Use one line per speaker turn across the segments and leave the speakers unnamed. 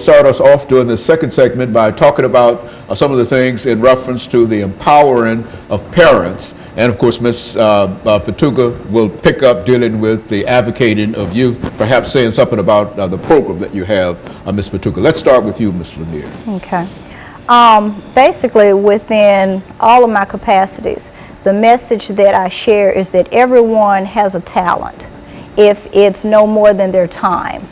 start us off during the second segment by talking about some of the things in reference to the empowering of parents. And of course, Ms. Fatuga will pick up dealing with the advocating of youth, perhaps saying something about the program that you have, Ms. Fatuga. Let's start with you, Ms. Lanier.
Okay. Basically, within all of my capacities, the message that I share is that everyone has a talent, if it's no more than their time.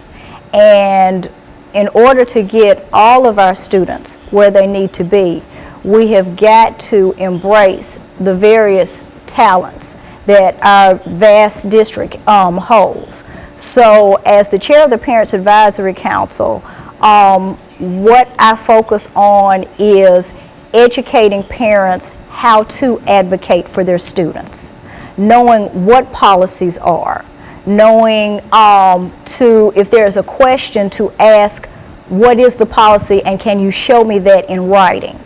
And in order to get all of our students where they need to be, we have got to embrace the various talents that our vast district holds. So as the chair of the Parents Advisory Council, what I focus on is educating parents how to advocate for their students, knowing what policies are, knowing if there's a question to ask, what is the policy and can you show me that in writing?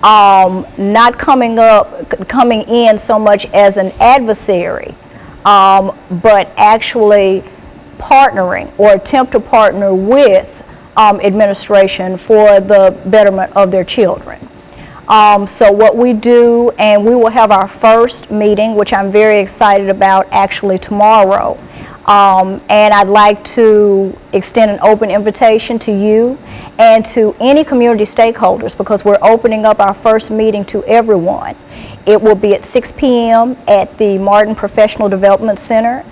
Not coming in so much as an adversary, but actually partnering or attempt to partner with administration for the betterment of their children. So what we do, and we will have our first meeting, which I'm very excited about, actually tomorrow. And I'd like to extend an open invitation to you and to any community stakeholders, because we're opening up our first meeting to everyone. It will be at 6 p.m. at the Martin Professional Development Center,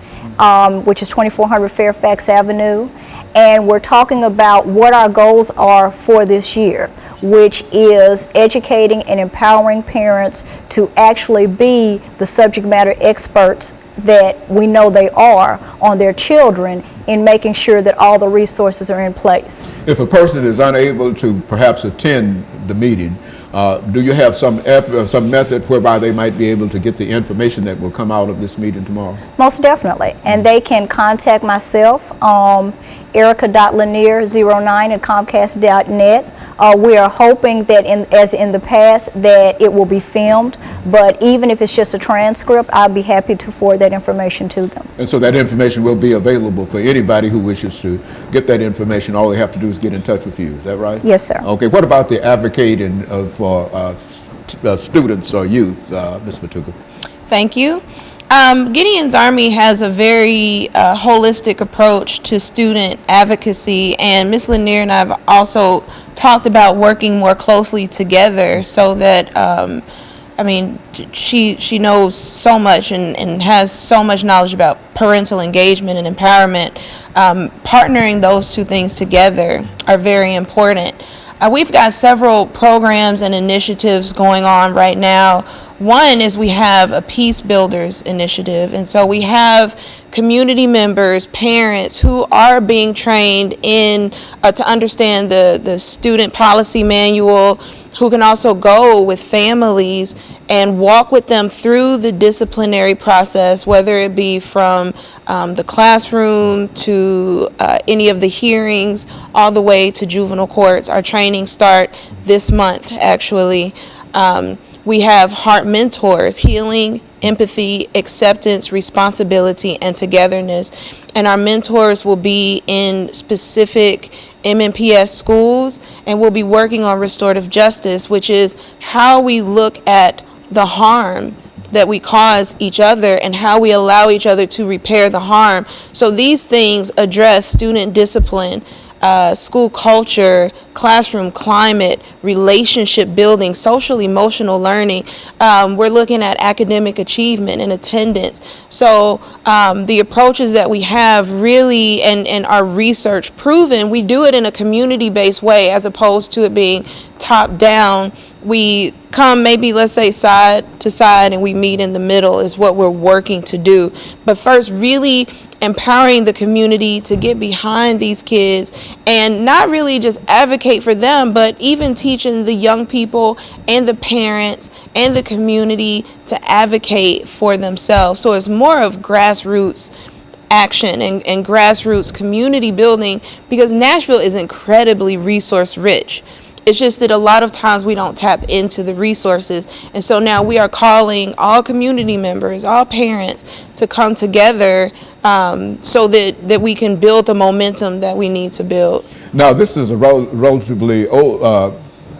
which is 2400 Fairfax Avenue. And we're talking about what our goals are for this year, which is educating and empowering parents to actually be the subject matter experts that we know they are on their children, in making sure that all the resources are in place.
If a person is unable to perhaps attend the meeting, do you have some method whereby they might be able to get the information that will come out of this meeting tomorrow?
Most definitely. And they can contact myself, erica.lanier09@comcast.net. We are hoping that, as in the past, that it will be filmed, but even if it's just a transcript, I'll be happy to forward that information to them.
And so that information will be available for anybody who wishes to get that information. All they have to do is get in touch with you. Is that right?
Yes, sir.
Okay. What about the advocating of students or youth, Ms. Fatuga?
Thank you. Gideon's Army has a very holistic approach to student advocacy, and Ms. Lanier and I have also talked about working more closely together, so that she knows so much and has so much knowledge about parental engagement and empowerment. Partnering those two things together are very important. We've got several programs and initiatives going on right now. One is we have a Peace Builders initiative, and so we have community members, parents who are being trained in to understand the student policy manual, who can also go with families and walk with them through the disciplinary process, whether it be from the classroom to any of the hearings, all the way to juvenile courts. Our training start this month, actually. We have Heart Mentors, healing, empathy, acceptance, responsibility, and togetherness. And our mentors will be in specific MNPS schools, and we'll be working on restorative justice, which is how we look at the harm that we cause each other and how we allow each other to repair the harm. So these things address student discipline, school culture, classroom climate, relationship building, social emotional learning. We're looking at academic achievement and attendance. So the approaches that we have really, and our research proven, we do it in a community-based way as opposed to it being top down. We come maybe, let's say, side to side, and we meet in the middle is what we're working to do. But first, really empowering the community to get behind these kids and not really just advocate for them, but even teaching the young people and the parents and the community to advocate for themselves. So it's more of grassroots action and grassroots community building, because Nashville is incredibly resource rich. It's just that a lot of times we don't tap into the resources. And so now we are calling all community members, all parents, to come together so that we can build the momentum that we need to build.
Now, this is a relatively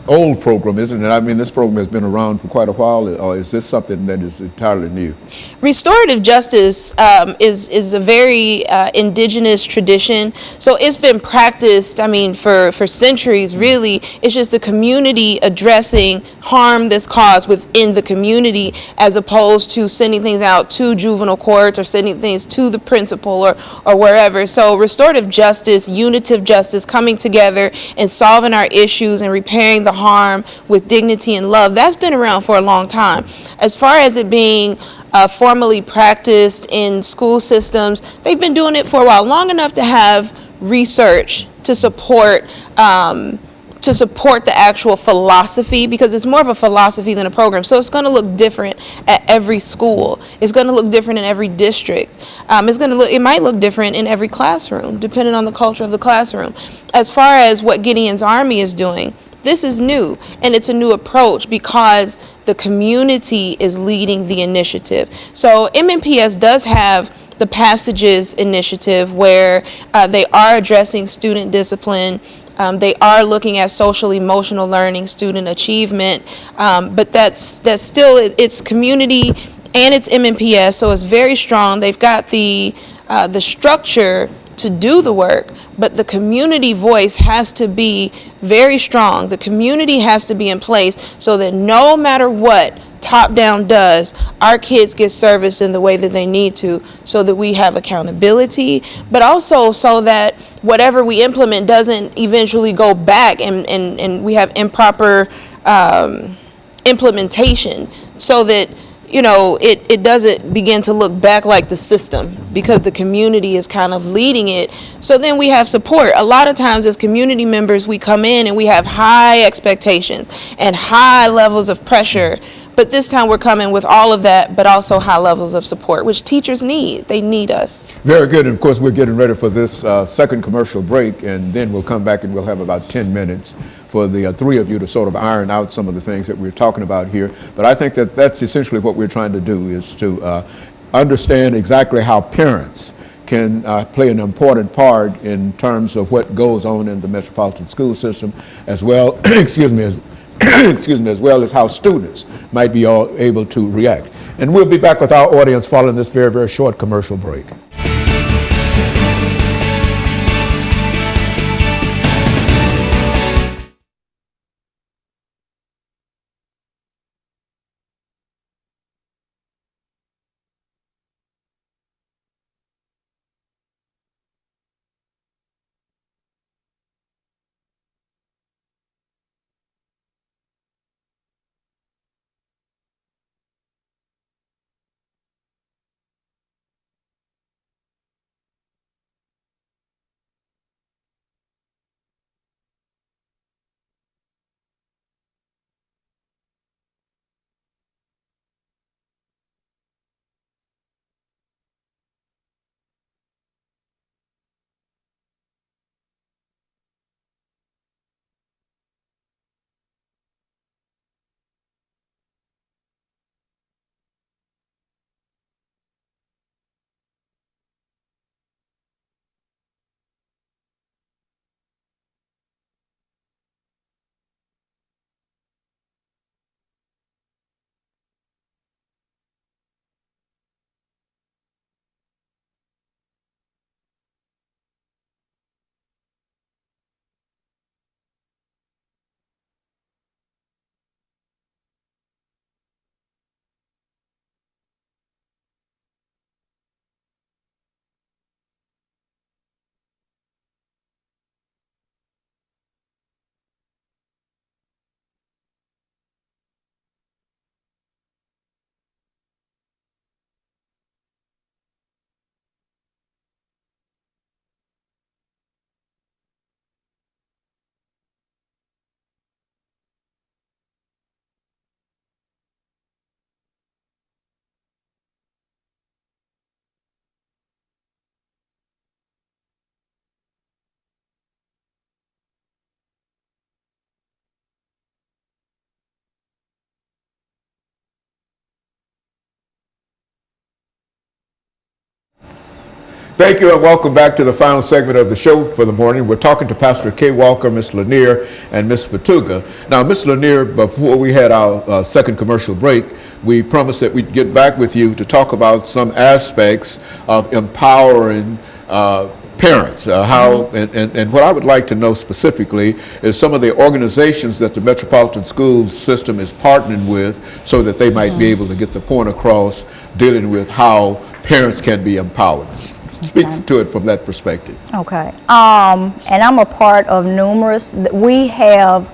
old program, isn't it? I mean, this program has been around for quite a while, or is this something that is entirely new?
Restorative justice is a very indigenous tradition, so it's been practiced, I mean, for centuries, really. It's just the community addressing harm that's caused within the community, as opposed to sending things out to juvenile courts or sending things to the principal or wherever. So restorative justice, unitive justice, coming together and solving our issues and repairing the harm with dignity and love, that's been around for a long time. As far as it being formally practiced in school systems, they've been doing it for a while, long enough to have research to support the actual philosophy, because it's more of a philosophy than a program. So it's going to look different at every school. It's going to look different in every district. It might look different in every classroom, depending on the culture of the classroom. As far as what Gideon's Army is doing, this is new, and it's a new approach because the community is leading the initiative. So MNPS does have the Passages Initiative, where they are addressing student discipline. They are looking at social emotional learning, student achievement, but that's still, it's community and it's MNPS, so it's very strong. They've got the structure to do the work, but the community voice has to be very strong. The community has to be in place so that no matter what top down does, our kids get service in the way that they need to, so that we have accountability, but also so that whatever we implement doesn't eventually go back and we have improper implementation, so that it doesn't begin to look back like the system, because the community is kind of leading it. So then we have support. A lot of times as community members, we come in and we have high expectations and high levels of pressure. But this time we're coming with all of that, but also high levels of support, which teachers need. They need us.
Very good. And of course, we're getting ready for this second commercial break, and then we'll come back and we'll have about 10 minutes for the three of you to sort of iron out some of the things that we're talking about here. But I think that that's essentially what we're trying to do, is to understand exactly how parents can play an important part in terms of what goes on in the metropolitan school system, as well, excuse me, as well as how students might be able to react. And we'll be back with our audience following this very, very short commercial break. Thank you and welcome back to the final segment of the show for the morning. We're talking to Pastor Kay Walker, Ms. Lanier, and Ms. Fatuga. Now, Ms. Lanier, before we had our second commercial break, we promised that we'd get back with you to talk about some aspects of empowering parents. And what I would like to know specifically is some of the organizations that the Metropolitan School System is partnering with so that they might be able to get the point across dealing with how parents can be empowered. Speak to it from that perspective.
Okay. And I'm a part of numerous. We have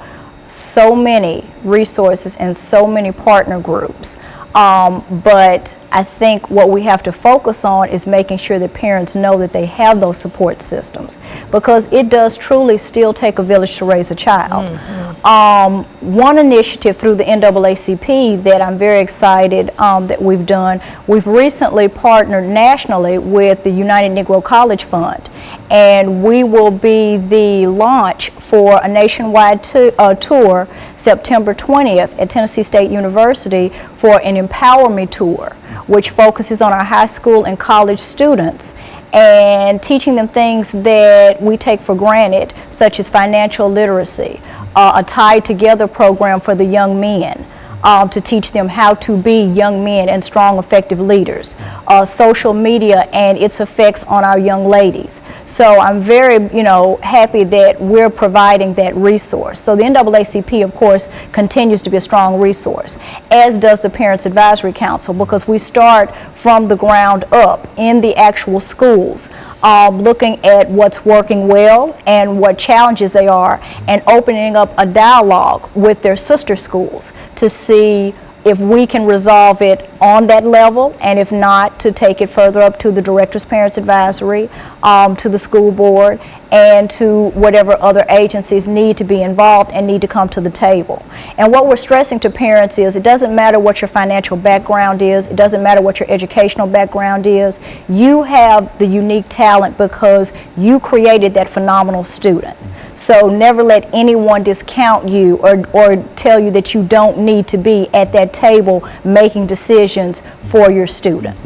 so many resources and so many partner groups. But I think what we have to focus on is making sure that parents know that they have those support systems, because it does truly still take a village to raise a child. One initiative through the NAACP that I'm very excited that we've done, we've recently partnered nationally with the United Negro College Fund, and we will be the launch for a nationwide tour September 20th at Tennessee State University for an Empower Me tour, which focuses on our high school and college students and teaching them things that we take for granted, such as financial literacy, a Tied Together program for the young men, to teach them how to be young men and strong, effective leaders, social media and its effects on our young ladies. So I'm very, happy that we're providing that resource. So the NAACP, of course, continues to be a strong resource, as does the Parents Advisory Council, because we start from the ground up in the actual schools, looking at what's working well and what challenges they are, and opening up a dialogue with their sister schools to see if we can resolve it on that level, and if not, to take it further up to the Director's Parents Advisory, to the school board, and to whatever other agencies need to be involved and need to come to the table. And what we're stressing to parents is it doesn't matter what your financial background is, it doesn't matter what your educational background is, you have the unique talent because you created that phenomenal student. So never let anyone discount you or tell you that you don't need to be at that table making decisions for your student.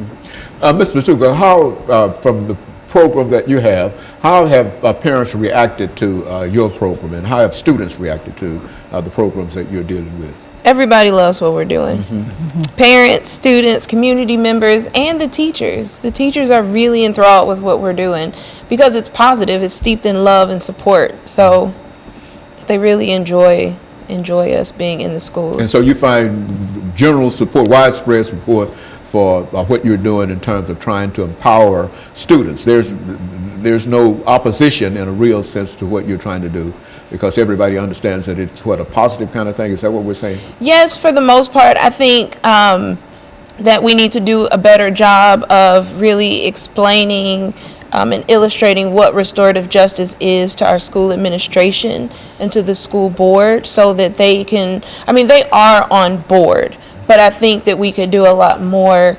Mr. Fatuga, how, from the program that you have, how have parents reacted to your program, and how have students reacted to the programs that you're dealing with?
Everybody loves what we're doing. Parents, students, community members, and the teachers. The teachers are really enthralled with what we're doing because it's positive, it's steeped in love and support. So they really enjoy us being in the schools.
And so you find general support, widespread support for what you're doing in terms of trying to empower students. There's no opposition in a real sense to what you're trying to do, because everybody understands that it's a positive kind of thing. Is that what we're saying?
Yes, for the most part. I think that we need to do a better job of really explaining and illustrating what restorative justice is to our school administration and to the school board, so that they can, they are on board, but I think that we could do a lot more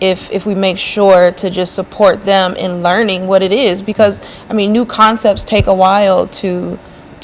if we make sure to just support them in learning what it is, because new concepts take a while to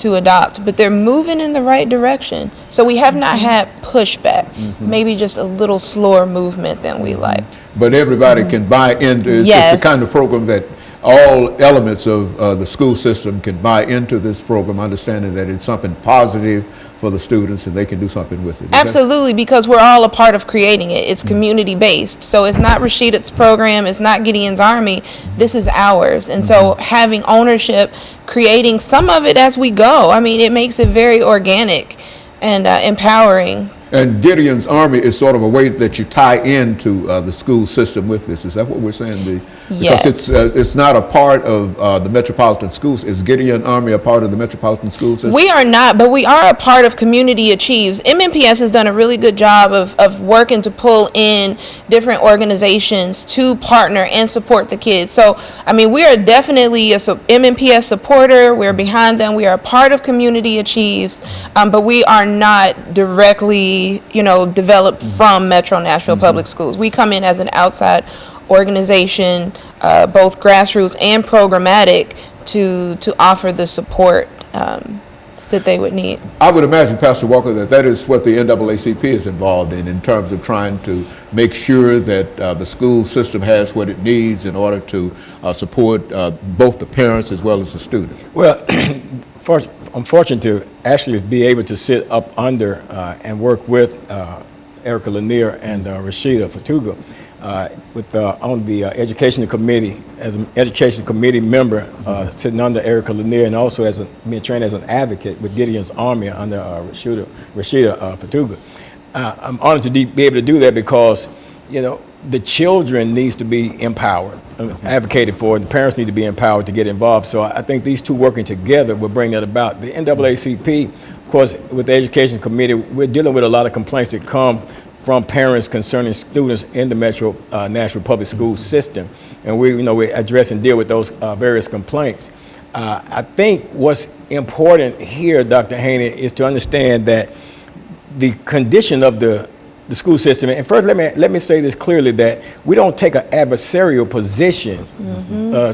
adopt, but they're moving in the right direction. So we have not had pushback, maybe just a little slower movement than we like.
But everybody can buy into it.
Yes.
It's the kind of program that all elements of the school system can buy into this program, understanding that it's something positive for the students and they can do something with it.
Absolutely, because we're all a part of creating it. It's community based. So it's not Rashida's program, it's not Gideon's Army, this is ours. And so having ownership, creating some of it as we go, it makes it very organic and empowering.
And Gideon's Army is sort of a way that you tie into the school system with this. Is that what we're saying?
Yes.
Because it's not a part of the Metropolitan Schools. Is Gideon Army a part of the Metropolitan School System?
We are not, but we are a part of Community Achieves. MNPS has done a really good job of working to pull in different organizations to partner and support the kids. So, we are definitely a MNPS supporter. We're behind them. We are a part of Community Achieves, but we are not directly developed from Metro Nashville Public Schools. We come in as an outside organization, both grassroots and programmatic, to offer the support to that they would need.
I would imagine, Pastor Walker, that is what the NAACP is involved in terms of trying to make sure that the school system has what it needs in order to support both the parents as well as the students.
Well, I'm fortunate to actually be able to sit up under and work with Erica Lanier and Rashida Fatuga on the education committee, as an education committee member, sitting under Erica Lanier, and also as being trained as an advocate with Gideon's Army under Rashida Fatuga. I'm honored to be able to do that because, you know, the children needs to be empowered, advocated for, and the parents need to be empowered to get involved. So I think these two working together will bring that about. The NAACP, of course, with the education committee, we're dealing with a lot of complaints that come from parents concerning students in the Metro Nashville public school system, and we address and deal with those various complaints. I think what's important here, Dr. Haney, is to understand that the condition of the school system, and first let me say this clearly, that we don't take an adversarial position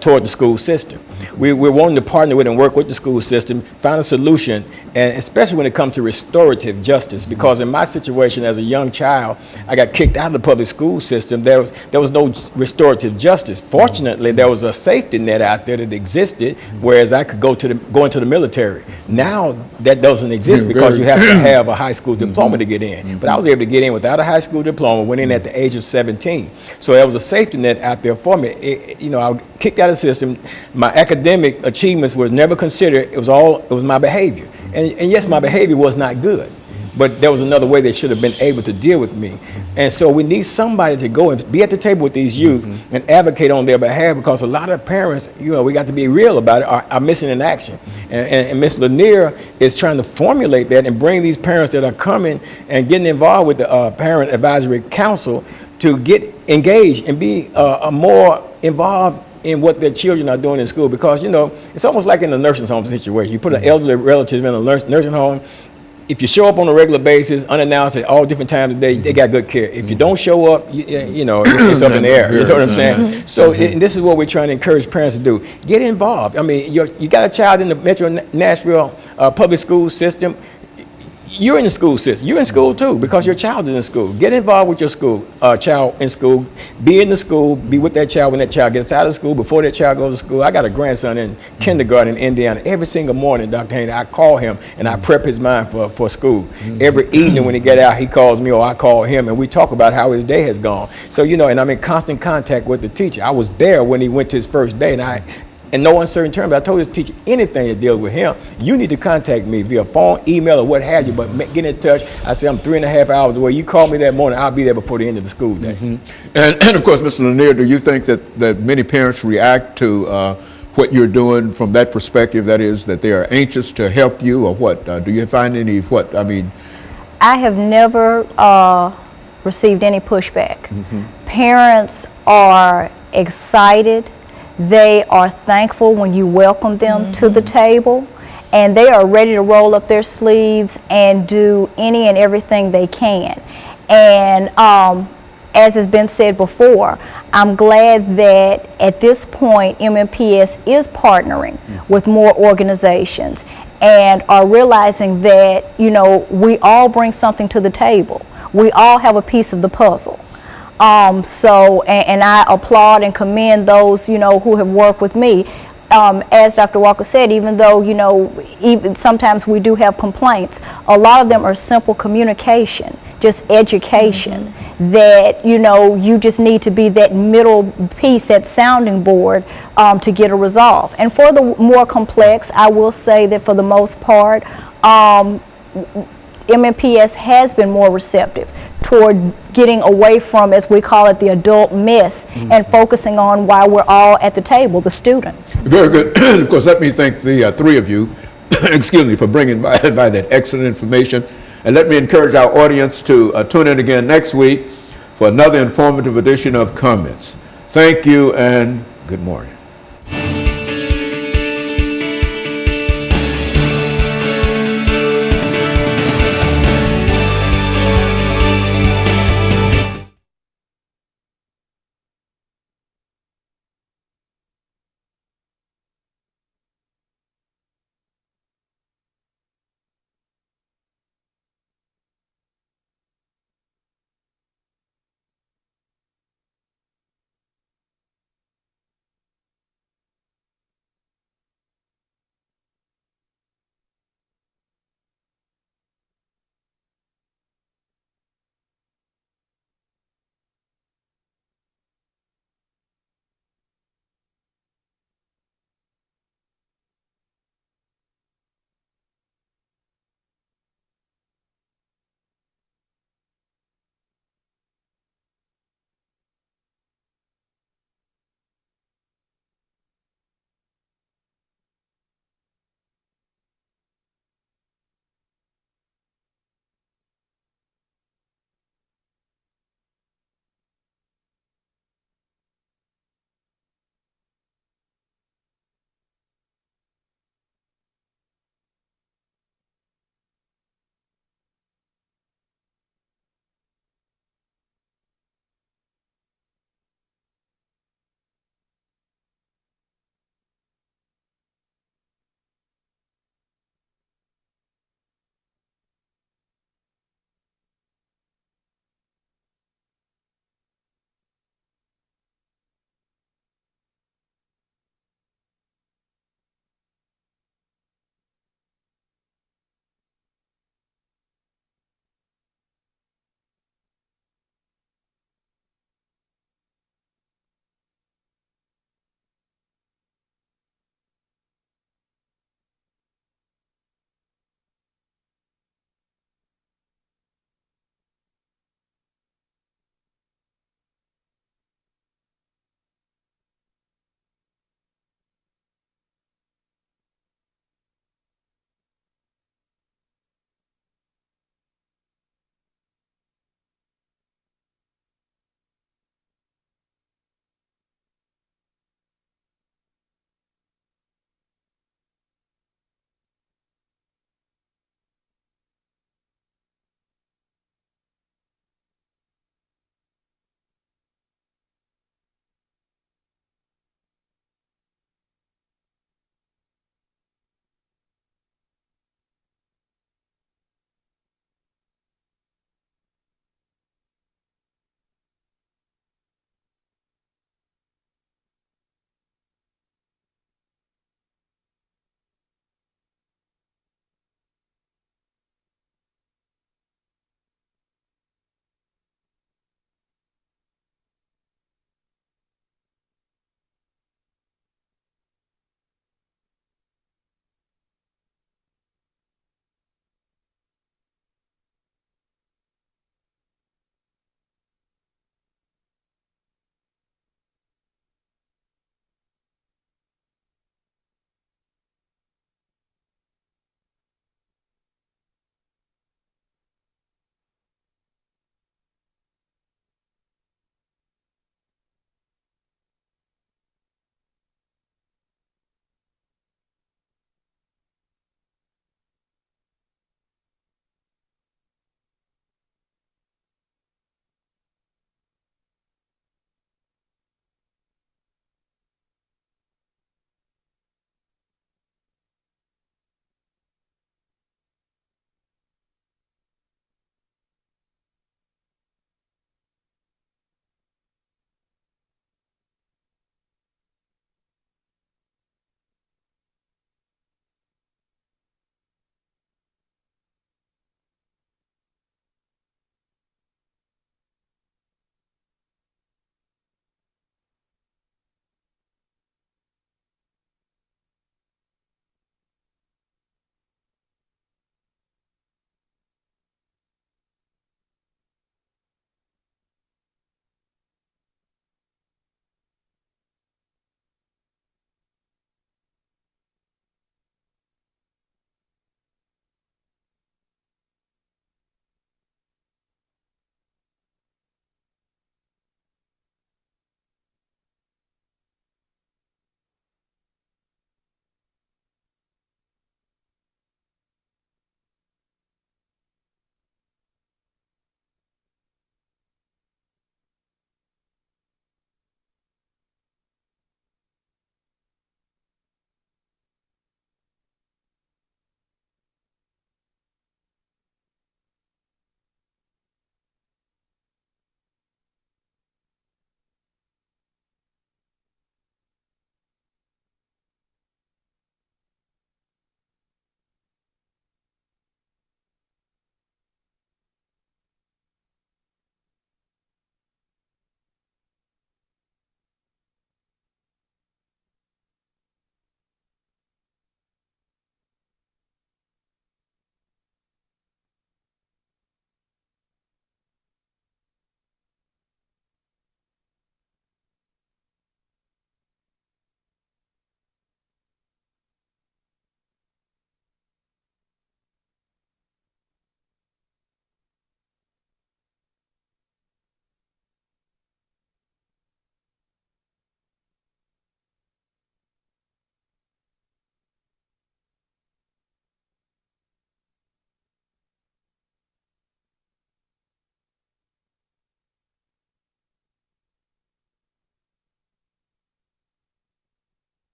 toward the school system. We're wanting to partner with and work with the school system, find a solution, and especially when it comes to restorative justice, because in my situation as a young child, I got kicked out of the public school system. There was no restorative justice. Fortunately, there was a safety net out there that existed, whereas I could go into the military. Now that doesn't exist because you have to have a high school diploma to get in. But I was able to get in without a high school diploma, went in at the age of 17. So there was a safety net out there for me. I was kicked out of the system. My academic achievements were never considered. It was my behavior. And yes, my behavior was not good, but there was another way they should have been able to deal with me. And so we need somebody to go and be at the table with these youth and advocate on their behalf, because a lot of parents, we got to be real about it, are missing in action. And Ms. Lanier is trying to formulate that and bring these parents that are coming and getting involved with the Parent Advisory Council to get engaged and be more involved in what their children are doing in school, because it's almost like in a nursing home situation. You put an elderly relative in a nursing home. If you show up on a regular basis, unannounced at all different times of the day, they got good care. If you don't show up, it's up in the air. You know what I'm saying? So and this is what we're trying to encourage parents to do. Get involved. I mean, you got a child in the Metro Nashville public school system. You're in the school system. You're in school too, because your child is in school. Get involved with your child in school. Be in the school. Be with that child when that child gets out of school, before that child goes to school. I got a grandson in kindergarten in Indiana. Every single morning, Dr. Haney, I call him and I prep his mind for school. Every evening when he get out, he calls me or I call him, and we talk about how his day has gone. So, and I'm in constant contact with the teacher. I was there when he went to his first day, and in no uncertain terms, I told his teacher, anything that deals with him, you need to contact me via phone, email, or what have you, but get in touch. I said, I'm 3.5 hours away. You call me that morning, I'll be there before the end of the school day.
And of course, Mr. Lanier, do you think that many parents react to what you're doing from that perspective, that is, that they are anxious to help you, or what? Do you find any,
I have never received any pushback. Parents are excited. They are thankful when you welcome them to the table, and they are ready to roll up their sleeves and do any and everything they can. And as has been said before, I'm glad that at this point MMPS is partnering with more organizations and are realizing that, we all bring something to the table. We all have a piece of the puzzle. And I applaud and commend those, who have worked with me. As Dr. Walker said, even though, even sometimes we do have complaints, a lot of them are simple communication, just education, that, you just need to be that middle piece, that sounding board, to get a resolve. And for the more complex, I will say that for the most part, MMPS has been more receptive toward getting away from, as we call it, the adult mess, and focusing on why we're all at the table, the student.
Very good. Of course, let me thank the three of you, excuse me, for bringing by that excellent information. And let me encourage our audience to tune in again next week for another informative edition of Comments. Thank you and good morning.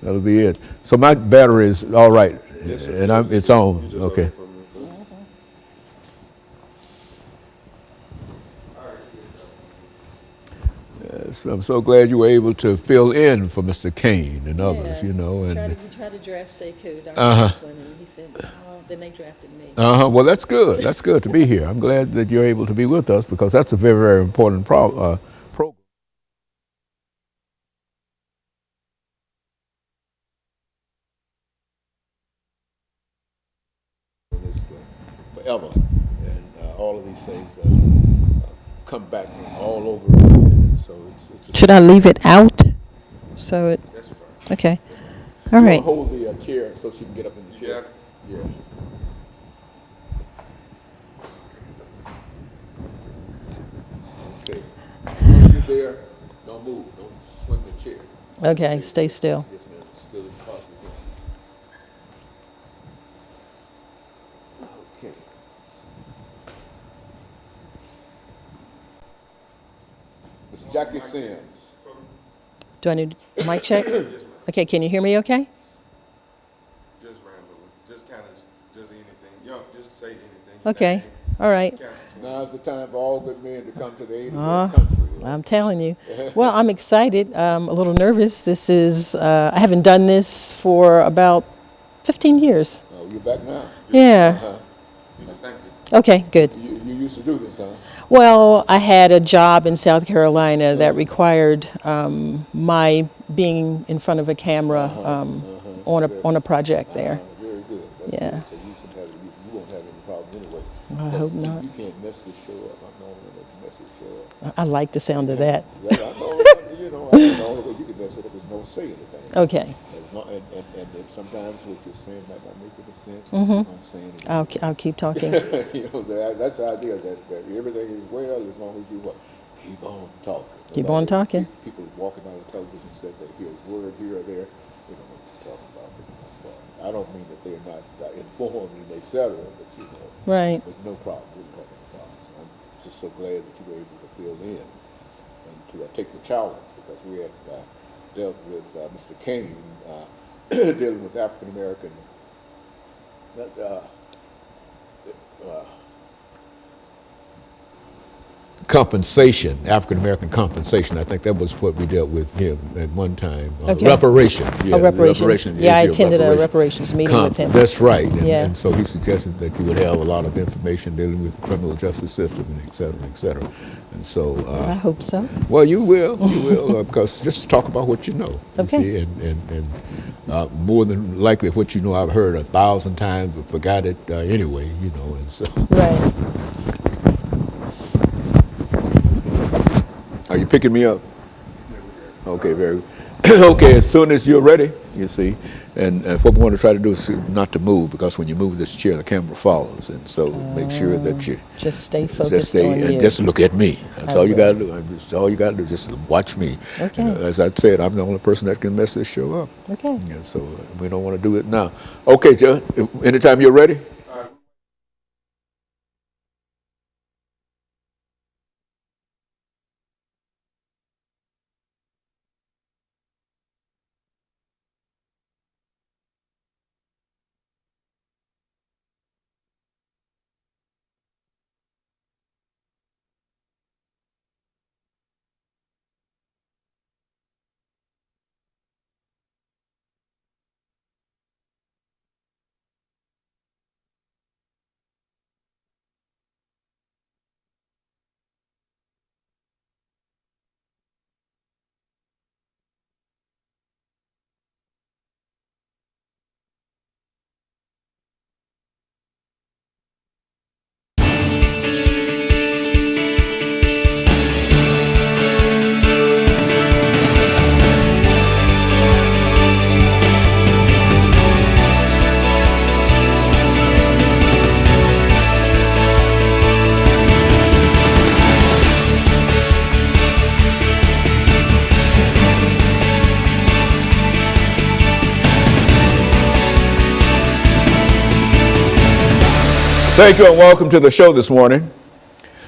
That'll be it. So my battery is all right, and it's on. Okay. Yes, I'm so glad you were able to fill in for Mr. Kane and others, you know. And
We tried to draft Sekou, Dr. Franklin, and he said, oh, then they drafted me.
well, that's good. That's good to be here. I'm glad that you're able to be with us because that's a very, very important program. This forever, and all of these things come back all over again. So it's
Should I leave it out? So it,
that's fine.
okay. All right.
Hold the chair so she can get up in the chair. Yeah. Okay. Once you're there, don't move. Don't swing the chair.
Okay, stay still.
Yes, ma'am. As still as possible. Okay. Miss Jackie Sims.
Do I need a mic check? Okay, can you hear me okay?
Just rambling, just kind of, just anything, just say anything.
Okay, all right.
Now's the time for all good men to come to the aid of their country.
I'm telling you. Well, I'm excited. A little nervous. This is, I haven't done this for about 15 years.
Oh, you're back now.
Yeah. Okay, good.
You used to do this, huh?
Well, I had a job in South Carolina that required my being in front of a camera on a project there.
Very good. That's
Yeah.
good. So you won't have any problem anyway.
I hope not.
You can't mess this show up. I'm the only one that can mess this show up.
I like the sound of that.
I know, you know, the only way you can mess it up is don't say anything.
Okay,
And sometimes what you're saying might not make any sense. But you don't say anything.
I'll keep talking.
You know, that's the idea that everything is well as long as you keep on talking.
Keep on talking.
People walking on the television said they hear a word here or there. They don't know what you're talking about for the most part. I don't mean that they're not informed and et cetera, but you know.
Right.
But no problem. We don't have any problems. I'm just so glad that you were able to fill in and to take the challenge because we had dealt with Mr. Kane dealing with African American compensation, African American compensation. I think that was what we dealt with him at one time.
Okay.
Reparations. Yeah,
reparations. Yeah, I
issue of
attended a reparations meeting with him.
That's right. And,
Yeah.
and so he suggested that you would have a lot of information dealing with the criminal justice system and et cetera, et cetera. And so.
I hope so.
Well, you will, because just talk about what you know. You
Okay.
see, and more than likely what you know I've heard 1,000 times but forgot it anyway, you know, and so.
Right.
Are you picking me up? Okay, very good. Okay, as soon as you're ready, you see, and what we want to try to do is not to move because when you move this chair, the camera follows, and so make sure that you
Just stay focused
just stay
on
and
you.
just look at me. That's
I
all you
will.
got to do. That's all you got to do. Just watch me.
Okay.
You know, as I said, I'm the only person that can mess this show up.
Okay.
And so we don't want to do it now. Okay, Joe. Anytime you're ready. Thank you and welcome to the show this morning.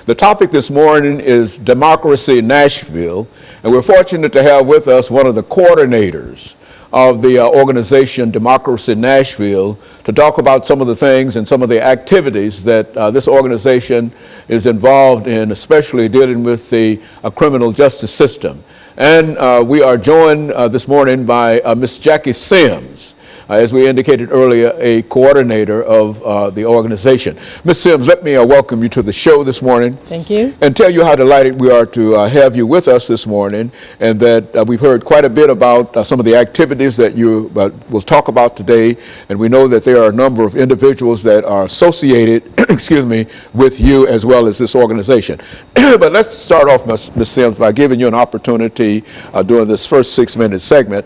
The topic this morning is Democracy in Nashville, and we're fortunate to have with us one of the coordinators of the organization Democracy Nashville to talk about some of the things and some of the activities that this organization is involved in, especially dealing with the criminal justice system. And we are joined this morning by Ms. JSims. As we indicated earlier, a coordinator of the organization. Ms. Sims, let me welcome you to the show this morning.
Thank you.
And tell you how delighted we are to have you with us this morning, and that we've heard quite a bit about some of the activities that you will talk about today, and we know that there are a number of individuals that are associated, excuse me, with you as well as this organization. But let's start off, Ms. Sims, by giving you an opportunity during this first 6-minute segment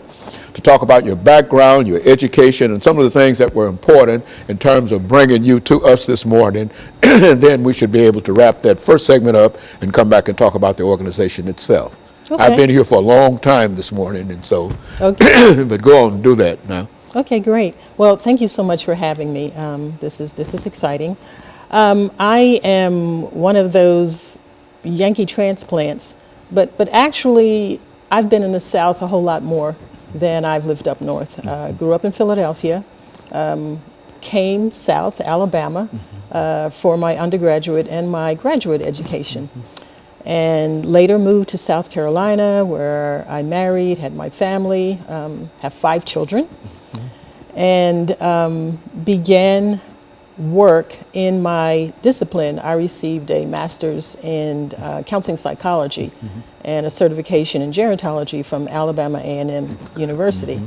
to talk about your background, your education, and some of the things that were important in terms of bringing you to us this morning. And then we should be able to wrap that first segment up and come back and talk about the organization itself.
Okay.
I've been here for a long time this morning, and so,
Okay.
but go on and do that now.
Okay, great. Well, thank you so much for having me. This is exciting. I am one of those Yankee transplants, but actually I've been in the South a whole lot more than I've lived up north. Grew up in Philadelphia, came south to Alabama for my undergraduate and my graduate education, and later moved to South Carolina, where I married, had my family, have 5 children, and began work in my discipline. I received a master's in counseling psychology and a certification in gerontology from Alabama A&M University.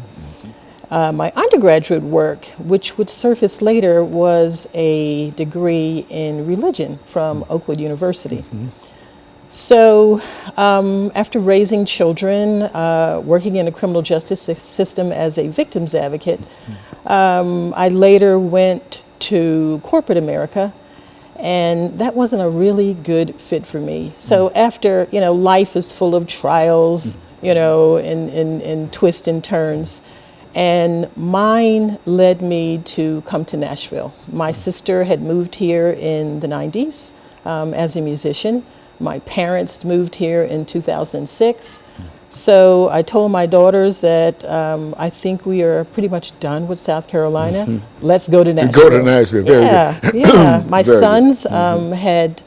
My undergraduate work, which would surface later, was a degree in religion from Oakwood University. So after raising children, working in the criminal justice system as a victims advocate, I later went to corporate America, and that wasn't a really good fit for me. So after, life is full of trials, and twists and turns, and mine led me to come to Nashville. My sister had moved here in the 90s as a musician. My parents moved here in 2006. So I told my daughters that I think we are pretty much done with South Carolina. Let's go to Nashville.
Go to Nashville, very good.
Yeah. My
Very
sons had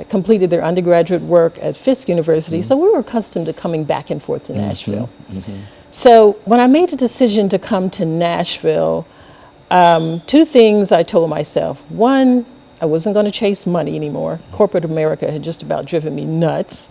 completed their undergraduate work at Fisk University, so we were accustomed to coming back and forth to Nashville. So when I made the decision to come to Nashville, 2 things I told myself. One, I wasn't going to chase money anymore. Corporate America had just about driven me nuts.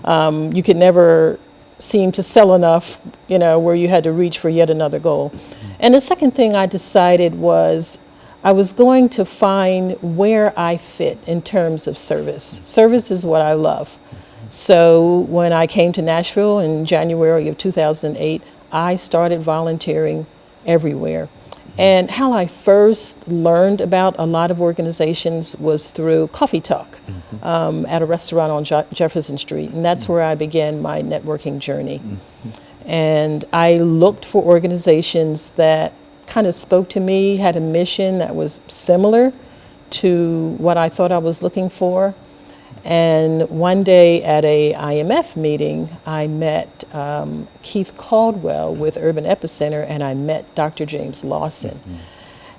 You could never seem to sell enough, where you had to reach for yet another goal. And the second thing I decided was I was going to find where I fit in terms of service. Service is what I love. So when I came to Nashville in January of 2008, I started volunteering everywhere. And how I first learned about a lot of organizations was through Coffee Talk at a restaurant on Jefferson Street. And that's where I began my networking journey. And I looked for organizations that kind of spoke to me, had a mission that was similar to what I thought I was looking for. And one day at a IMF meeting, I met Keith Caldwell with Urban Epicenter, and I met Dr. James Lawson.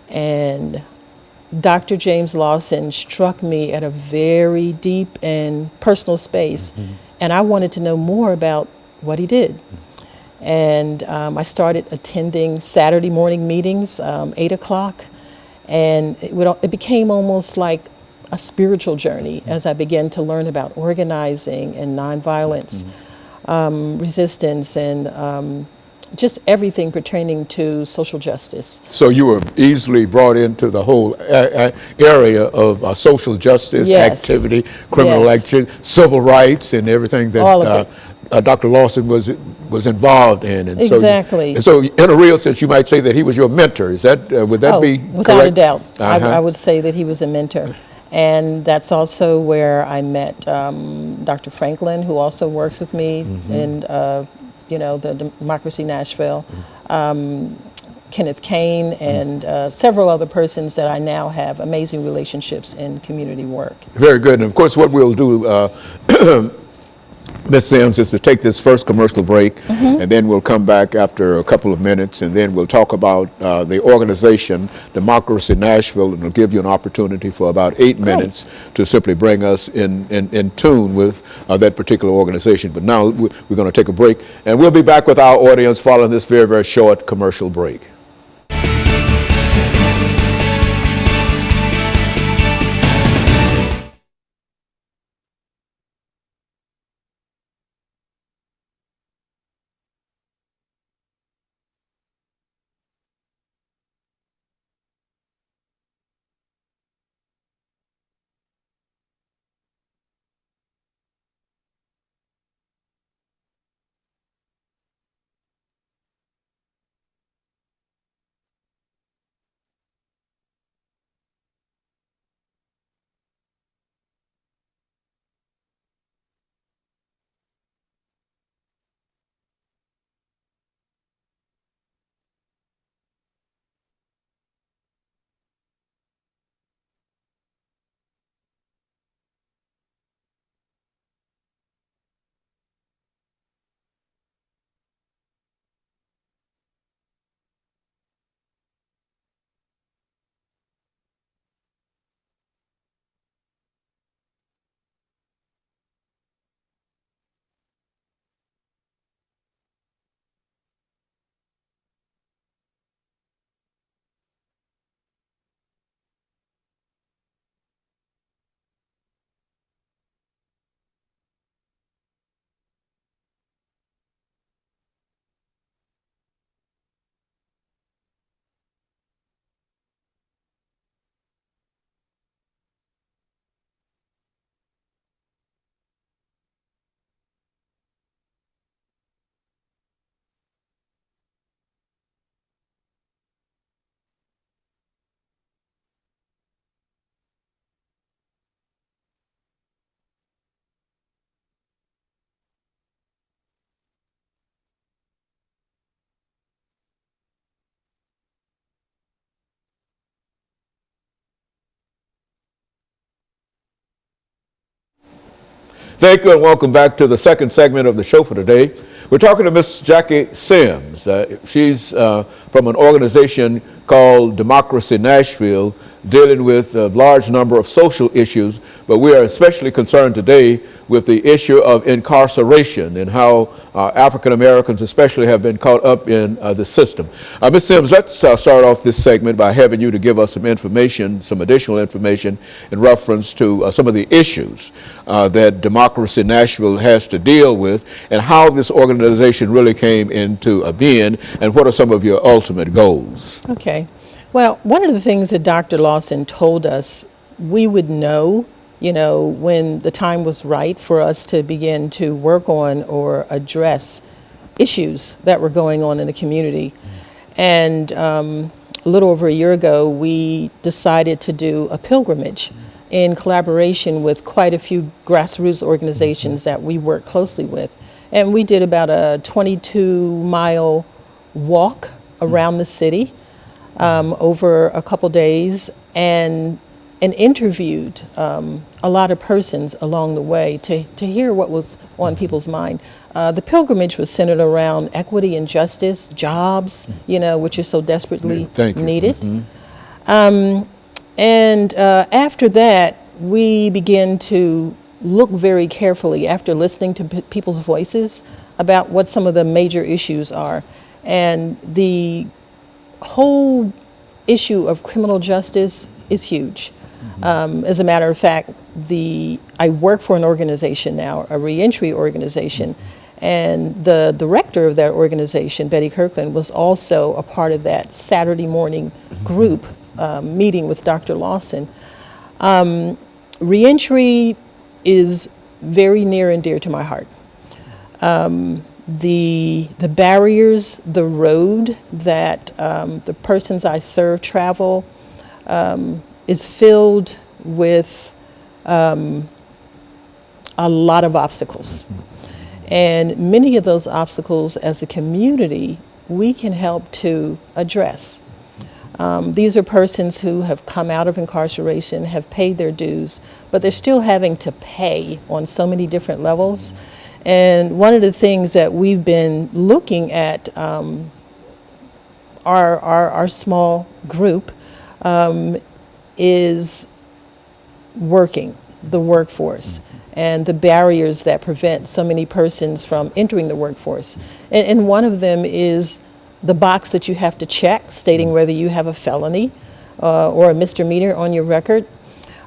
And Dr. James Lawson struck me at a very deep and personal space, and I wanted to know more about what he did. And I started attending Saturday morning meetings, 8 o'clock, and it became almost like a spiritual journey as I began to learn about organizing and nonviolence, resistance, and just everything pertaining to social justice.
So you were easily brought into the whole area of social justice, activity, criminal action, civil rights, and everything that Dr. Lawson was involved in. And
exactly.
So in a real sense, you might say that he was your mentor. Is that would that be correct?
Without a doubt. I would say that he was a mentor. And that's also where I met Dr. Franklin, who also works with me in the Democracy Nashville, Kenneth Kane, and several other persons that I now have amazing relationships in community work.
Very good. And of course, what we'll do Ms. Sims, is to take this first commercial break, and then we'll come back after a couple of minutes, and then we'll talk about the organization, Democracy Nashville, and it'll give you an opportunity for about 8 minutes to simply bring us in tune with that particular organization. But now we're going to take a break, and we'll be back with our audience following this very, very short commercial break. Thank you, and welcome back to the second segment of the show for today. We're talking to Miss Jackie Sims. She's from an organization called Democracy Nashville, dealing with a large number of social issues, but we are especially concerned today with the issue of incarceration and how African Americans especially have been caught up in the system. Ms. Sims, let's start off this segment by having you to give us some information, some additional information in reference to some of the issues that Democracy Nashville has to deal with, and how this organization really came into being, and what are some of your ultimate goals?
Okay. Well, one of the things that Dr. Lawson told us we would know, when the time was right for us to begin to work on or address issues that were going on in the community. And a little over a year ago, we decided to do a pilgrimage in collaboration with quite a few grassroots organizations that we work closely with. And we did about a 22-mile walk around the city over a couple days, and interviewed a lot of persons along the way to hear what was on people's mind. The pilgrimage was centered around equity and justice, jobs, which is so desperately needed. And after that, we began to look very carefully, after listening to people's voices, about what some of the major issues are. And the whole issue of criminal justice is huge. As a matter of fact, I work for an organization now, a reentry organization, and the director of that organization, Betty Kirkland, was also a part of that Saturday morning group meeting with Dr. Lawson. Reentry is very near and dear to my heart. The barriers, the road that the persons I serve travel is filled with a lot of obstacles. And many of those obstacles, as a community, we can help to address. These are persons who have come out of incarceration, have paid their dues, but they're still having to pay on so many different levels. And one of the things that we've been looking at, our small group, is the workforce, and the barriers that prevent so many persons from entering the workforce. And one of them is the box that you have to check stating whether you have a felony or a misdemeanor on your record.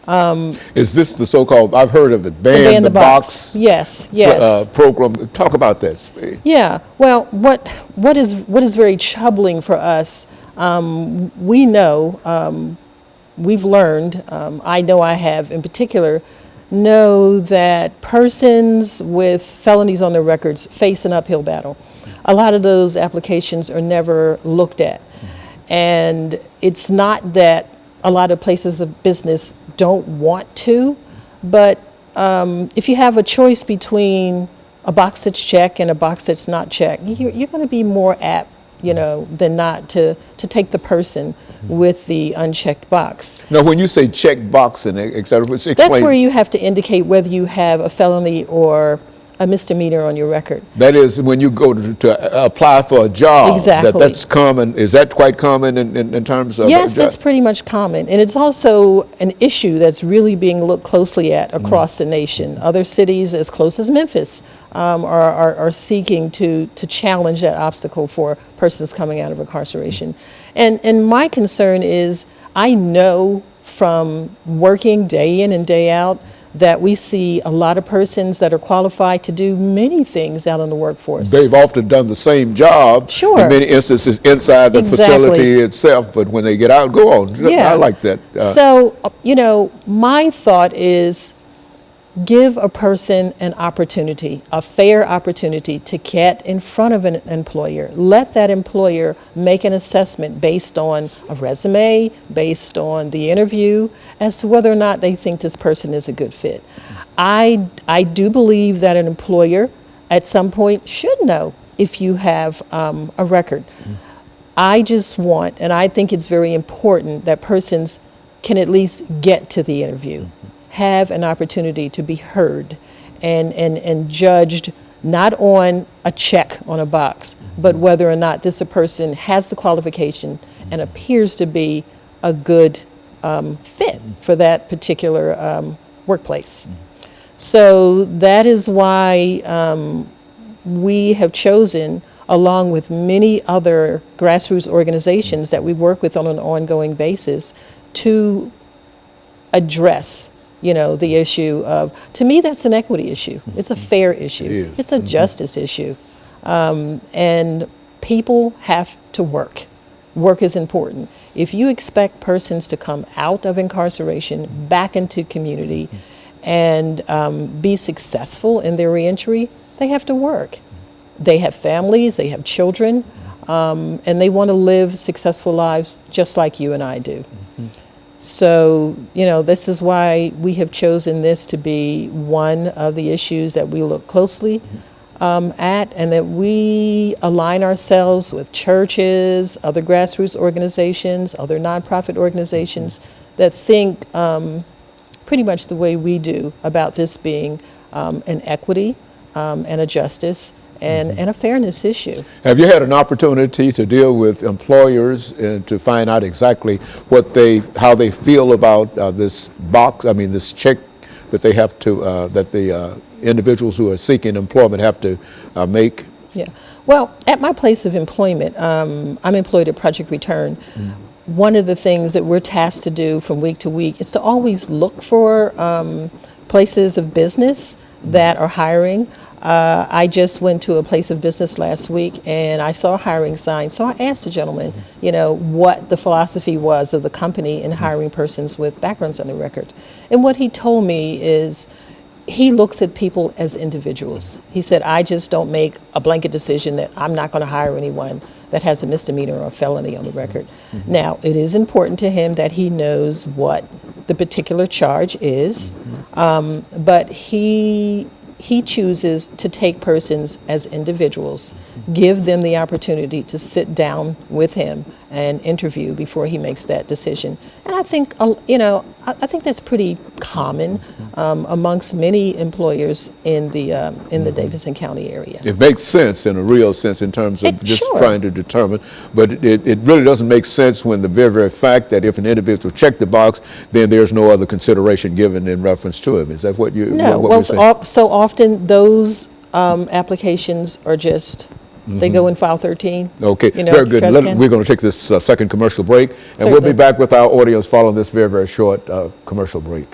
Is this the so-called, I've heard of it,
Ban the box. Yes, yes.
Program? Talk about that, Spade.
Yeah, well, what is very troubling for us, we know, we've learned, I know I have in particular, know that persons with felonies on their records face an uphill battle. A lot of those applications are never looked at. And it's not that a lot of places of business don't want to, but if you have a choice between a box that's checked and a box that's not checked, you're going to be more apt, than not to take the person with the unchecked box.
Now, when you say check box and et cetera, explain.
That's where you have to indicate whether you have a felony or a misdemeanor on your record.
That is when you go to apply for a job.
Exactly.
That's common. Is that quite common in terms of?
Yes, that's pretty much common. And it's also an issue that's really being looked closely at across the nation. Other cities as close as Memphis are seeking to challenge that obstacle for persons coming out of incarceration. And my concern is, I know from working day in and day out that we see a lot of persons that are qualified to do many things out in the workforce.
They've often done the same job.
Sure.
In many instances inside the
Exactly.
facility itself, but when they get out, go on.
Yeah.
I like that.
So, my thought is, give a person an opportunity, a fair opportunity to get in front of an employer. Let that employer make an assessment based on a resume, based on the interview, as to whether or not they think this person is a good fit. I do believe that an employer at some point should know if you have a record. I just want, and I think it's very important, that persons can at least get to the interview, have an opportunity to be heard and judged not on a check on a box, but whether or not this a person has the qualification and appears to be a good fit for that particular workplace. So that is why we have chosen, along with many other grassroots organizations that we work with on an ongoing basis, to address the issue of, to me, that's an equity issue. It's a fair issue.
It is.
It's a justice issue. And people have to work. Work is important. If you expect persons to come out of incarceration back into community and be successful in their reentry, they have to work. They have families, they have children, and they want to live successful lives just like you and I do. So, this is why we have chosen this to be one of the issues that we look closely at, and that we align ourselves with churches, other grassroots organizations, other nonprofit organizations that think pretty much the way we do about this being an equity and a justice and a fairness issue.
Have you had an opportunity to deal with employers and to find out exactly how they feel about this box? I mean, this check that they have to, that the individuals who are seeking employment have to make?
Yeah. Well, at my place of employment, I'm employed at Project Return. One of the things that we're tasked to do from week to week is to always look for places of business that are hiring. I just went to a place of business last week and I saw a hiring sign. So I asked the gentleman, what the philosophy was of the company in hiring persons with backgrounds on the record. And what he told me is he looks at people as individuals. He said, I just don't make a blanket decision that I'm not going to hire anyone that has a misdemeanor or a felony on the record. Now, it is important to him that he knows what the particular charge is, but he chooses to take persons as individuals, give them the opportunity to sit down with him and interview before he makes that decision. And I think, I think that's pretty common amongst many employers in the Davidson County area.
It makes sense in a real sense in terms of just
Sure.
trying to determine, but it really doesn't make sense when the very fact that if an individual checked the box, then there's no other consideration given in reference to him. Is that what you?
No,
what
well,
we're saying?
so often those applications are just, they go in file 13.
Okay,
you know,
very good.
trash can.
We're going to take this second commercial break, and we'll be
Certainly.
back with our audience following this very short commercial break.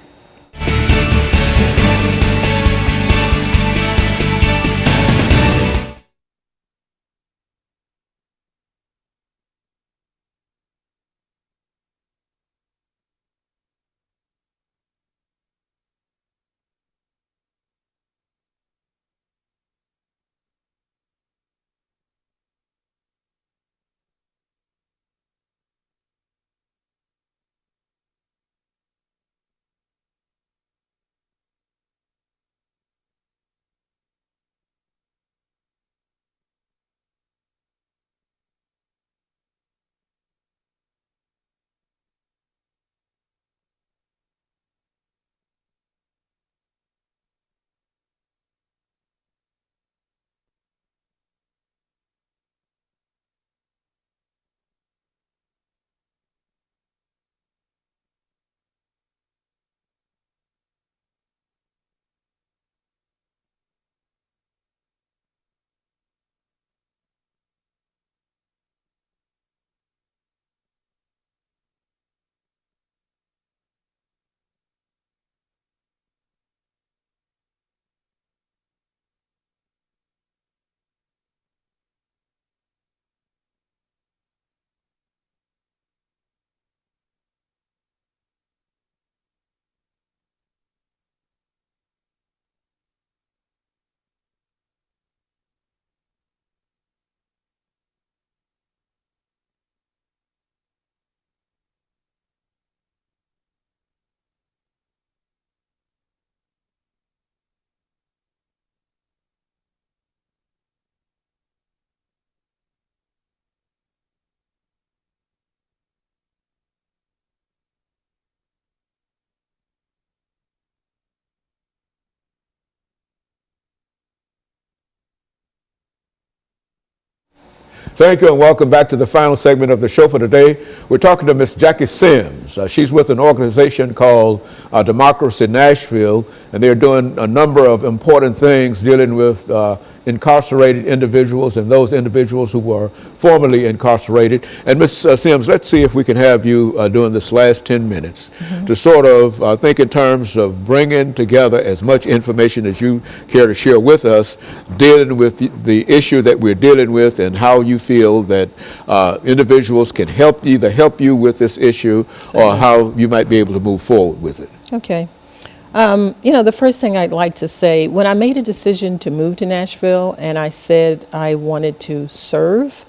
Thank you and welcome back to the final segment of the show for today. We're talking to Miss JSims. She's with an organization called Democracy Nashville, and they're doing a number of important things dealing with incarcerated individuals and those individuals who were formerly incarcerated. And Ms. Sims, let's see if we can have you during this last 10 minutes to sort of think in terms of bringing together as much information as you care to share with us, dealing with the issue that we're dealing with and how you feel that individuals can either help you with this issue or how you might be able to move forward with it.
Okay. The first thing I'd like to say, when I made a decision to move to Nashville and I said I wanted to serve,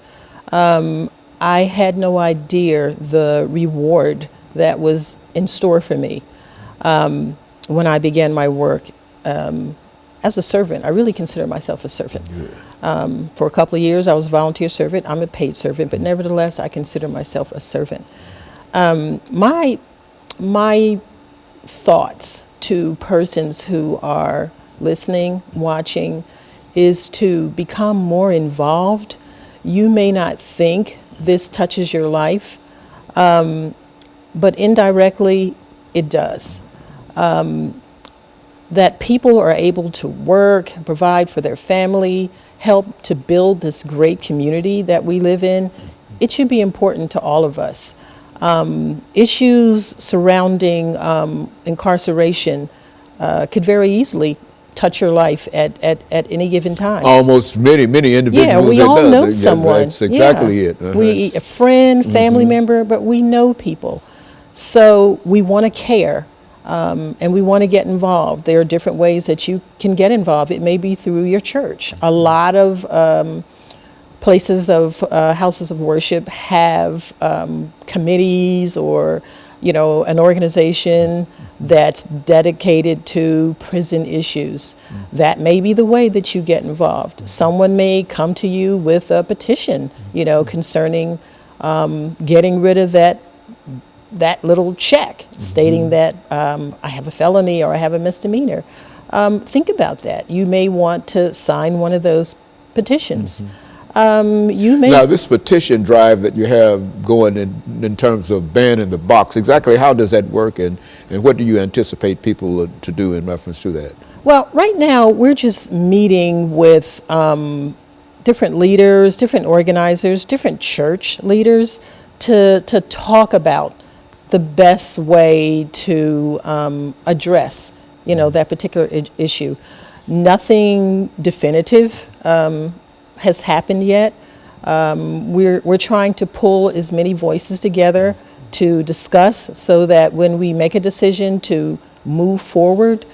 I had no idea the reward that was in store for me when I began my work as a servant. I really consider myself a servant. For a couple of years, I was a volunteer servant. I'm a paid servant, but nevertheless, I consider myself a servant. My thoughts to persons who are listening, watching, is to become more involved. You may not think this touches your life, but indirectly it does. That people are able to work, provide for their family, help to build this great community that we live in, it should be important to all of us. Issues surrounding incarceration could very easily touch your life at any given time.
Almost many individuals.
Yeah, we all know someone.
That's exactly it.
We a friend, family member, but we know people. So we want to care and we want to get involved. There are different ways that you can get involved. It may be through your church. A lot of places of houses of worship have committees or, an organization that's dedicated to prison issues. That may be the way that you get involved. Someone may come to you with a petition, concerning getting rid of that little check stating that I have a felony or I have a misdemeanor. Think about that. You may want to sign one of those petitions. You may
Now, this petition drive that you have going in terms of banning the box, exactly how does that work, and what do you anticipate people to do in reference to that?
Well, right now we're just meeting with different leaders, different organizers, different church leaders to talk about the best way to address, that particular issue. Nothing definitive has happened yet. We're trying to pull as many voices together to discuss so that when we make a decision to move forward,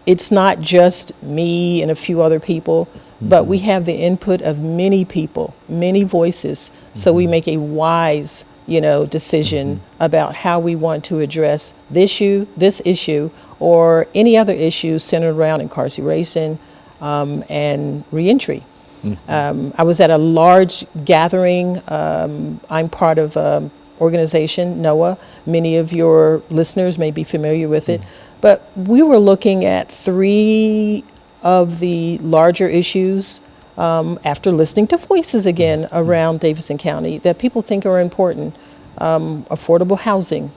it's not just me and a few other people, but we have the input of many people, many voices, so we make a wise, decision about how we want to address this issue, or any other issues centered around incarceration and reentry. I was at a large gathering. I'm part of an organization, NOAA. Many of your listeners may be familiar with it. But we were looking at 3 of the larger issues after listening to voices again around Davidson County that people think are important. Affordable housing,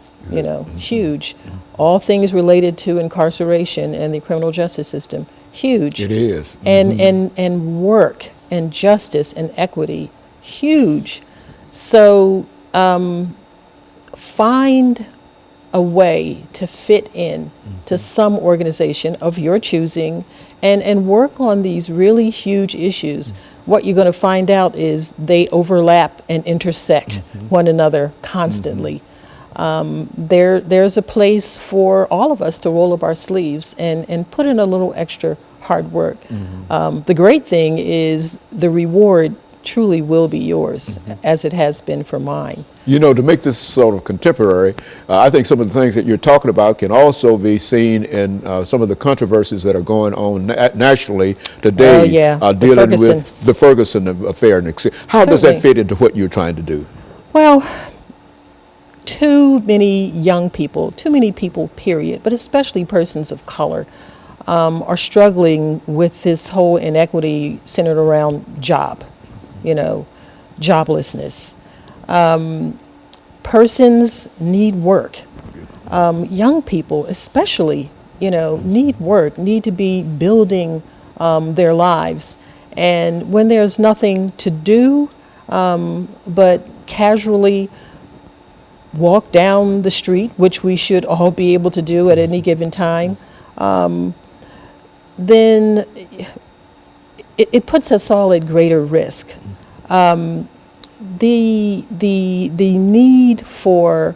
huge. All things related to incarceration and the criminal justice system, huge.
It is.
And work and justice and equity, huge. So find a way to fit in to some organization of your choosing and work on these really huge issues. What you're going to find out is they overlap and intersect one another constantly. There's a place for all of us to roll up our sleeves and put in a little extra hard work. The great thing is the reward truly will be yours, as it has been for mine.
To make this sort of contemporary, I think some of the things that you're talking about can also be seen in some of the controversies that are going on nationally today, dealing with the Ferguson affair. How does that fit into what you're trying to do?
Well, too many people, period, but especially persons of color, are struggling with this whole inequity centered around joblessness. Persons need work. Young people especially, need work, need to be building their lives. And when there's nothing to do but casually walk down the street, which we should all be able to do at any given time, then it puts us all at greater risk. The need for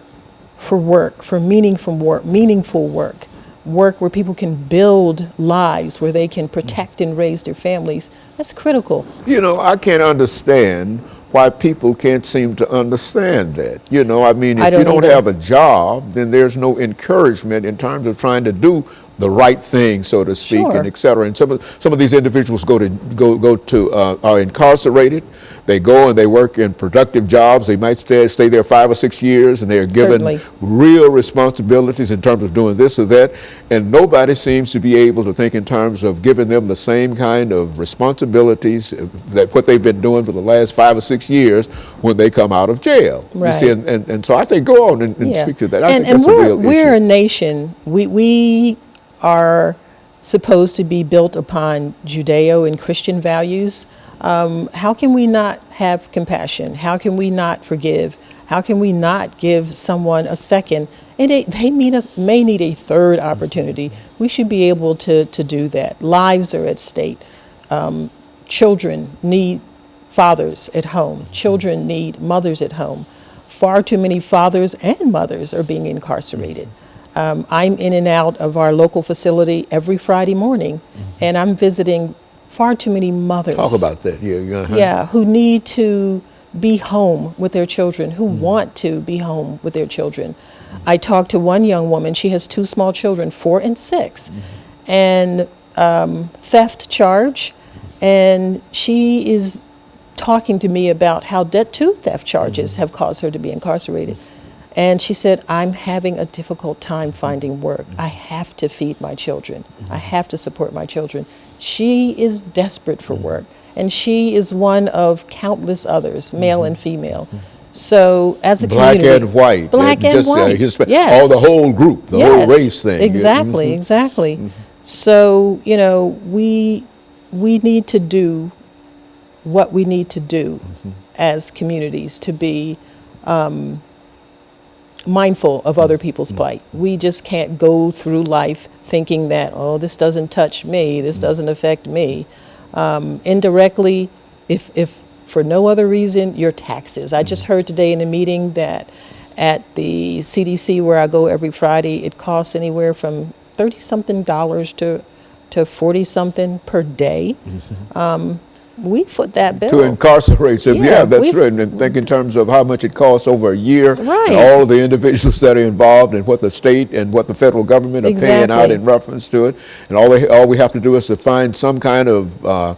work, for meaningful work where people can build lives, where they can protect and raise their families, that's critical.
I can't understand why people can't seem to understand that. If you don't have a job, then there's no encouragement in terms of trying to do the right thing, so to speak,
Sure.
and et cetera. And some of these individuals are incarcerated. They go and they work in productive jobs. They might stay there 5 or 6 years, and they are given
Certainly.
real responsibilities in terms of doing this or that. And nobody seems to be able to think in terms of giving them the same kind of responsibilities that what they've been doing for the last 5 or 6 years when they come out of jail.
Right.
You see, and so I think go on and speak to that. I think
And
that's a real
we're a
issue.
nation. We are supposed to be built upon Judeo and Christian values. How can we not have compassion? How can we not forgive? How can we not give someone a second? And they may need a third opportunity. We should be able to do that. Lives are at stake. Children need fathers at home. Children need mothers at home. Far too many fathers and mothers are being incarcerated. I'm in and out of our local facility every Friday morning, and I'm visiting far too many mothers.
Talk about that. Yeah.
Yeah, who need to be home with their children, who want to be home with their children. I talked to one young woman, she has 2 small children, 4 and 6, and theft charge, and she is talking to me about how debt to theft charges have caused her to be incarcerated. And she said, I'm having a difficult time finding work. I have to feed my children. I have to support my children. She is desperate for work. And she is one of countless others, male and female. So as a
Black
community.
and white.
Black and
Just,
white.
Yes. All the whole group, the whole race thing.
Exactly, exactly. So, you know, we need to do what we need to do as communities to be mindful of other people's plight. We just can't go through life thinking that, oh, this doesn't touch me, this doesn't affect me. Indirectly, if for no other reason, your taxes. I just heard today in a meeting that at the CDC where I go every Friday, it costs anywhere from $30-something to $40-something per day. We foot that bill.
To incarcerate them,
Yeah,
that's right. And think in terms of how much it costs over a year,
Right.
and all of the individuals that are involved, and what the state and what the federal government are paying out
Exactly.
in reference to it. And all we have to do is to find some kind of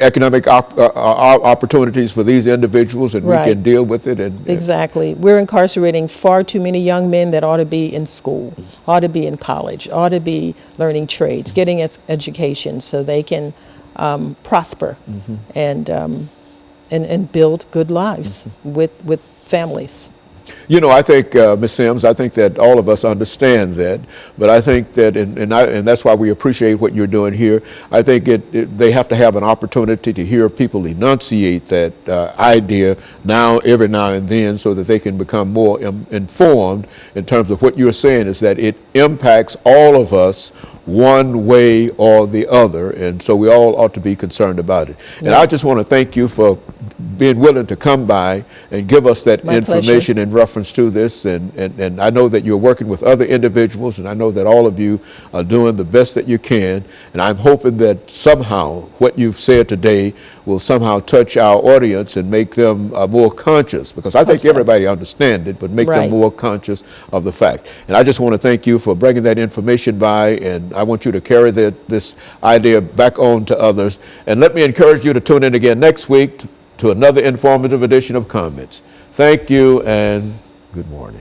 economic opportunities for these individuals, and
Right.
we can deal with it. And
Exactly. We're incarcerating far too many young men that ought to be in school, ought to be in college, ought to be learning trades, getting education so they can prosper and build good lives with families.
You know, I think, Ms. Sims, I think that all of us understand that, but I think that, and that's why we appreciate what you're doing here. I think they have to have an opportunity to hear people enunciate that idea every now and then, so that they can become more informed in terms of what you're saying is that it impacts all of us one way or the other, and so we all ought to be concerned about it. And I just want to thank you for being willing to come by and give us that
My
information in reference to this, and I know that you're working with other individuals, and I know that all of you are doing the best that you can, and I'm hoping that somehow what you've said today will somehow touch our audience and make them more conscious, because I think
so.
everybody understands it, but make them
Right.
more conscious of the fact. And I just want to thank you for bringing that information by, and I want you to carry this idea back on to others. And let me encourage you to tune in again next week to another informative edition of Comments. Thank you and good morning.